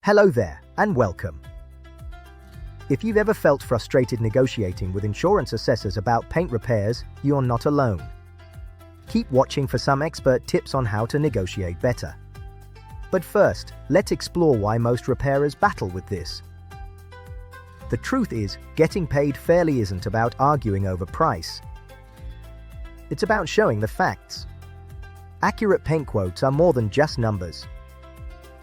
Hello there, and welcome. If you've ever felt frustrated negotiating with insurance assessors about paint repairs, you're not alone. Keep watching for some expert tips on how to negotiate better. But first, let's explore why most repairers battle with this. The truth is, getting paid fairly isn't about arguing over price. It's about showing the facts. Accurate paint quotes are more than just numbers.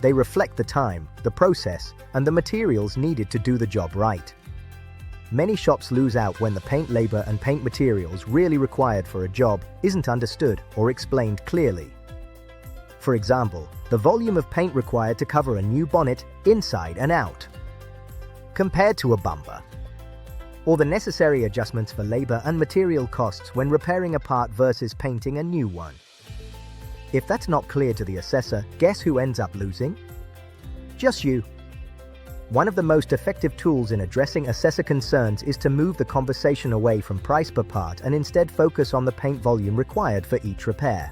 They reflect the time, the process, and the materials needed to do the job right. Many shops lose out when the paint labor and paint materials really required for a job isn't understood or explained clearly. For example, the volume of paint required to cover a new bonnet inside and out, compared to a bumper, or the necessary adjustments for labor and material costs when repairing a part versus painting a new one. If that's not clear to the assessor, guess who ends up losing? Just you. One of the most effective tools in addressing assessor concerns is to move the conversation away from price per part and instead focus on the paint volume required for each repair.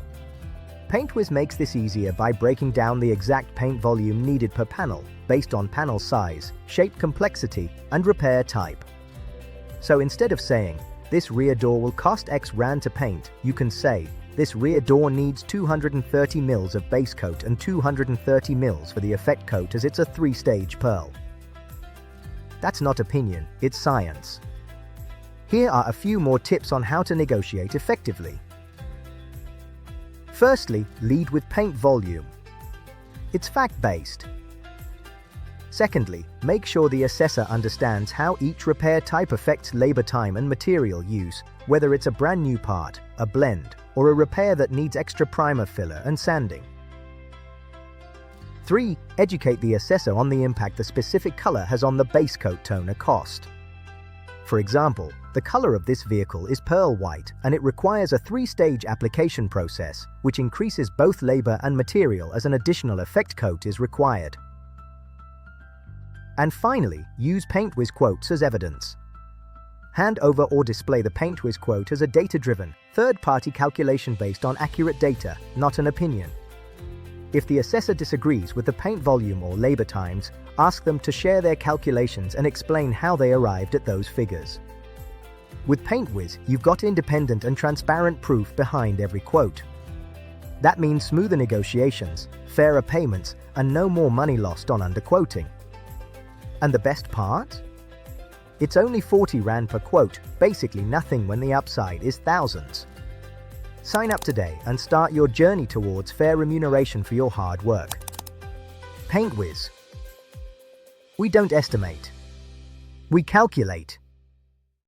PaintWizz makes this easier by breaking down the exact paint volume needed per panel, based on panel size, shape complexity, and repair type. So instead of saying, "This rear door will cost X rand to paint," you can say, "This rear door needs 230 mils of base coat and 230 mils for the effect coat as it's a 3-stage pearl." That's not opinion, it's science. Here are a few more tips on how to negotiate effectively. Firstly, lead with paint volume. It's fact-based. Secondly, make sure the assessor understands how each repair type affects labor time and material use, whether it's a brand new part, a blend, or a repair that needs extra primer filler and sanding. 3. Educate the assessor on the impact the specific color has on the base coat tone or cost. For example, the color of this vehicle is pearl white and it requires a 3-stage application process, which increases both labor and material as an additional effect coat is required. And finally, use PaintWizz quotes as evidence. Hand over or display the PaintWizz quote as a data-driven, third-party calculation based on accurate data, not an opinion. If the assessor disagrees with the paint volume or labor times, ask them to share their calculations and explain how they arrived at those figures. With PaintWizz, you've got independent and transparent proof behind every quote. That means smoother negotiations, fairer payments, and no more money lost on underquoting. And the best part? It's only 40 rand per quote, basically nothing when the upside is thousands. Sign up today and start your journey towards fair remuneration for your hard work. PaintWizz. We don't estimate. We calculate.